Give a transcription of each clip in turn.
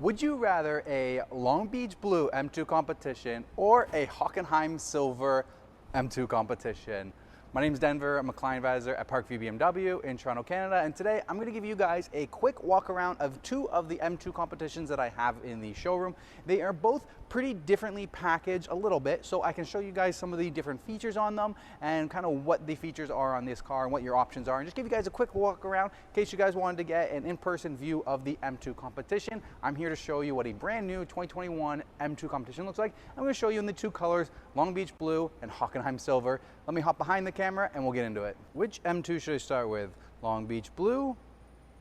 Would you rather a Long Beach Blue M2 competition or a Hockenheim Silver M2 competition? My name is Denver. I'm a client advisor at Parkview BMW in Toronto, Canada, and today I'm going to give you guys a quick walk around of two of the M2 competitions that I have in the showroom. They are both pretty differently packaged a little bit, so I can show you guys some of the different features on them and kind of what the features are on this car and what your options are, and just give you guys a quick walk around in case you guys wanted to get an in-person view of the M2 competition. I'm here to show you what a brand new 2021 M2 competition looks like. I'm going to show you in the two colors, Long Beach Blue and Hockenheim Silver. Let me hop behind the camera and we'll get into it. Which M2 should I start with? Long Beach Blue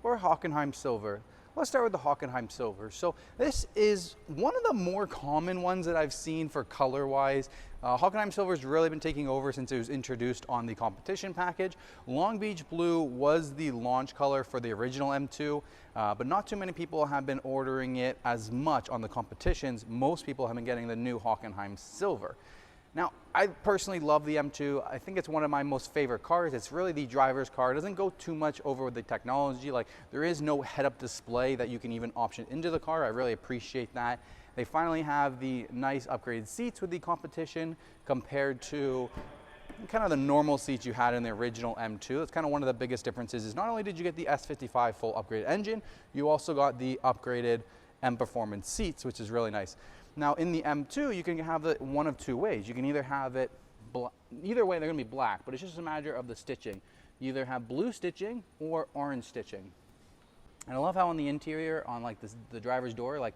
or Hockenheim Silver? Let's start with the Hockenheim Silver. So this is one of the more common ones that I've seen for color-wise. Hockenheim Silver has really been taking over since it was introduced on the competition package. Long Beach Blue was the launch color for the original M2, but not too many people have been ordering it as much on the competitions. Most people have been getting the new Hockenheim Silver. Now, I personally love the M2. I think it's one of my most favorite cars. It's really the driver's car. It doesn't go too much over with the technology. Like, there is no head-up display that you can even option into the car. I really appreciate that. They finally have the nice upgraded seats with the competition compared to kind of the normal seats you had in the original M2. That's kind of one of the biggest differences is not only did you get the S55 full upgraded engine, you also got the upgraded M Performance seats, which is really nice. Now in the M2, you can have it one of two ways. You can either have it, either way they're gonna be black, but it's just a matter of the stitching. You either have blue stitching or orange stitching. And I love how on the interior, on like the driver's door, like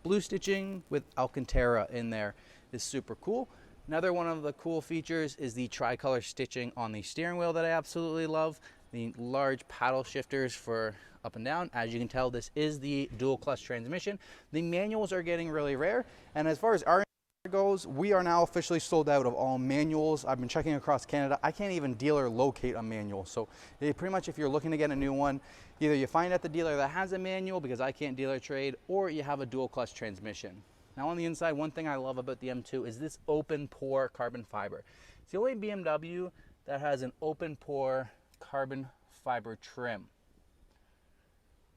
blue stitching with Alcantara in there is super cool. Another one of the cool features is the tricolor stitching on the steering wheel that I absolutely love. The large paddle shifters for up and down. As you can tell, this is the dual clutch transmission. The manuals are getting really rare, and as far as our goes, we are now officially sold out of all manuals. I've been checking across Canada. I can't even dealer locate a manual, so pretty much if you're looking to get a new one, either you find at the dealer that has a manual because I can't dealer trade, or you have a dual clutch transmission. Now on the inside, one thing I love about the M2 is this open pore carbon fiber. It's the only BMW that has an open pore carbon fiber trim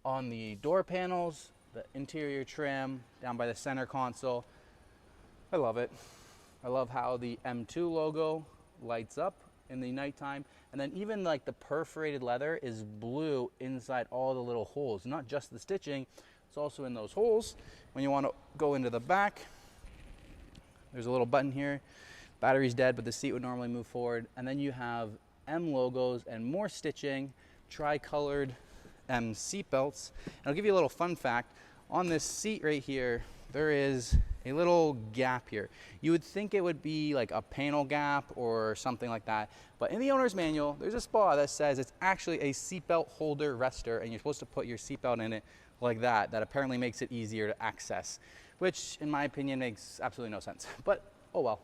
on the door panels, the interior trim, down by the center console. I love it. I love how the M2 logo lights up in the nighttime, and then even like the perforated leather is blue inside all the little holes, not just the stitching, it's also in those holes. When you want to go into the back, there's a little button here. Battery's dead, but the seat would normally move forward, and then you have M logos and more stitching, tri-colored M seat belts. And I'll give you a little fun fact. On this seat right here, there is a little gap here. You would think it would be like a panel gap or something like that, but in the owner's manual, there's a spot that says it's actually a seatbelt holder rester, and you're supposed to put your seatbelt in it like that. That apparently makes it easier to access, which in my opinion makes absolutely no sense, but oh well.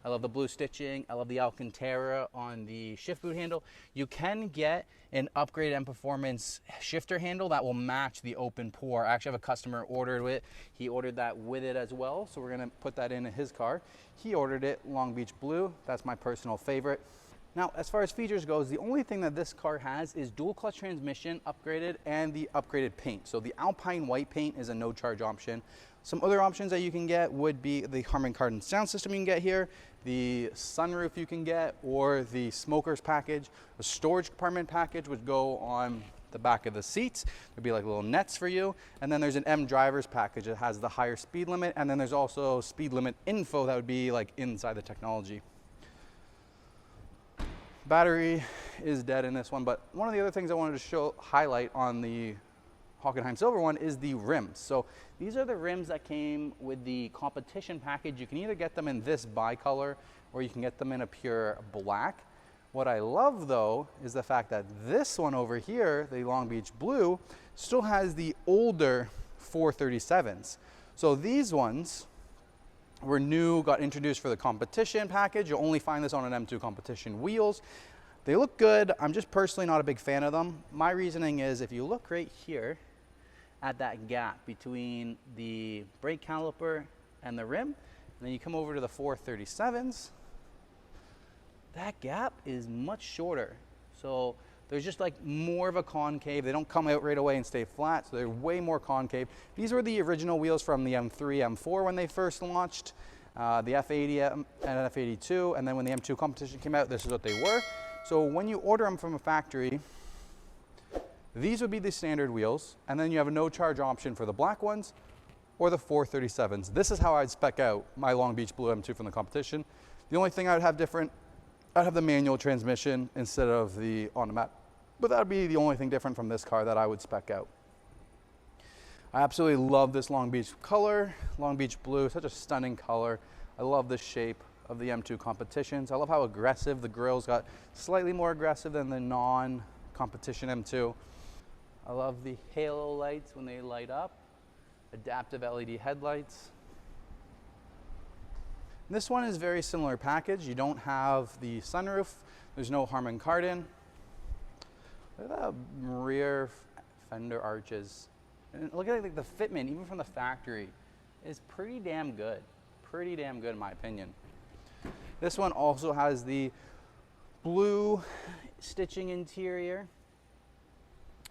I love the blue stitching. I love the Alcantara on the shift boot handle. You can get an upgraded M Performance shifter handle that will match the open pore. I actually have a customer ordered it. He ordered that with it as well, so we're gonna put that in his car. He ordered it Long Beach Blue. That's my personal favorite. Now, as far as features goes, the only thing that this car has is dual clutch transmission upgraded and the upgraded paint. So the Alpine white paint is a no charge option. Some other options that you can get would be the Harman Kardon sound system you can get here, the sunroof you can get, or the smokers package. The storage compartment package would go on the back of the seats. There'd be like little nets for you. And then there's an M drivers package that has the higher speed limit. And then there's also speed limit info that would be like inside the technology. Battery is dead in this one, but one of the other things I wanted to highlight on the Hockenheim Silver one is the rims. So these are the rims that came with the competition package. You can either get them in this bicolor or you can get them in a pure black. What I love though is the fact that this one over here, the Long Beach Blue, still has the older 437s. So these ones were new, got introduced for the competition package. You'll only find this on an M2 competition wheels. They look good. I'm just personally not a big fan of them. My reasoning is if you look right here at that gap between the brake caliper and the rim, and then you come over to the 437s, that gap is much shorter. So There's just like more of a concave. They don't come out right away and stay flat, so they're way more concave. These were the original wheels from the M3, M4 when they first launched, the F80 and F82, and then when the M2 Competition came out, this is what they were. So when you order them from a factory, these would be the standard wheels, and then you have a no charge option for the black ones or the 437s. This is how I'd spec out my Long Beach Blue M2 from the competition. The only thing I would have different, I'd have the manual transmission instead of the automatic, but that would be the only thing different from this car that I would spec out. I absolutely love this Long Beach color, Long Beach Blue, such a stunning color. I love the shape of the M2 Competitions. I love how aggressive the grille's got, slightly more aggressive than the non-competition M2. I love the halo lights when they light up. Adaptive LED headlights. This one is very similar package. You don't have the sunroof. There's no Harman Kardon. Look at the rear fender arches. And look at like the fitment, even from the factory, is pretty damn good. Pretty damn good in my opinion. This one also has the blue stitching interior.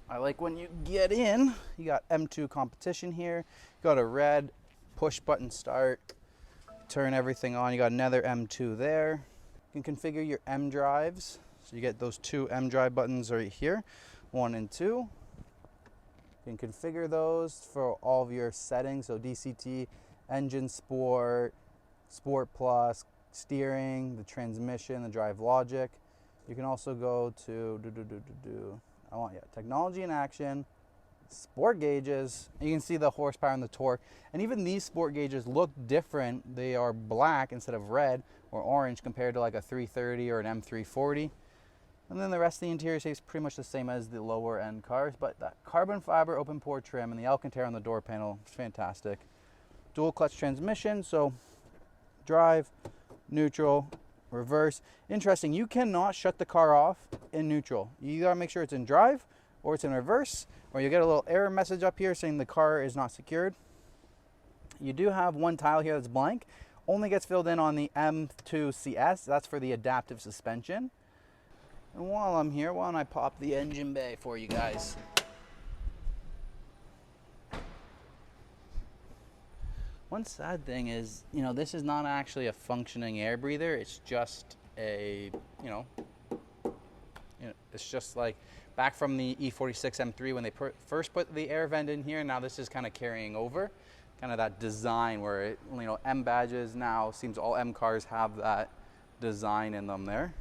I like when you get in, you got M2 Competition here, you got a red push button start, turn everything on, you got another M2 there. You can configure your M drives, so you get those two M drive buttons right here, 1 and 2. You can configure those for all of your settings, so DCT, engine sport, sport plus, steering, the transmission, the drive logic. You can also go to technology in action, sport gauges. You can see the horsepower and the torque. And even these sport gauges look different. They are black instead of red or orange compared to like a 330 or an M340. And then the rest of the interior stays pretty much the same as the lower end cars, but that carbon fiber open pore trim and the Alcantara on the door panel is fantastic. Dual clutch transmission, so drive, neutral, reverse. Interesting, you cannot shut the car off in neutral. You gotta make sure it's in drive or it's in reverse, or you get a little error message up here saying the car is not secured. You do have one tile here that's blank, only gets filled in on the M2 CS. That's for the adaptive suspension. And while I'm here, why don't I pop the engine bay for you guys. One sad thing is, this is not actually a functioning air breather. It's just a, it's just like back from the E46 M3 when they first put the air vent in here. Now this is kind of carrying over, kind of that design where it, M badges now seems all M cars have that design in them there.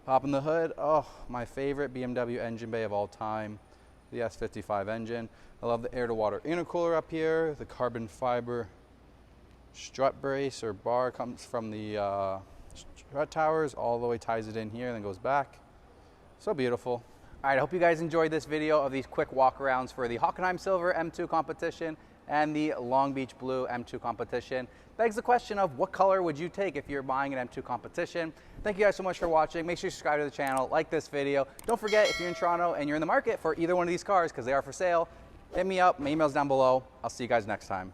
Popping the hood, oh, my favorite BMW engine bay of all time, the S55 engine. I love the air-to-water intercooler up here. The carbon fiber strut brace or bar comes from the strut towers, all the way ties it in here and then goes back. So beautiful. All right, I hope you guys enjoyed this video of these quick walkarounds for the Hockenheim Silver M2 Competition and the Long Beach Blue M2 Competition. Begs the question of what color would you take if you're buying an M2 Competition? Thank you guys so much for watching. Make sure you subscribe to the channel, like this video. Don't forget, if you're in Toronto and you're in the market for either one of these cars, because they are for sale, hit me up. My email's down below. I'll see you guys next time.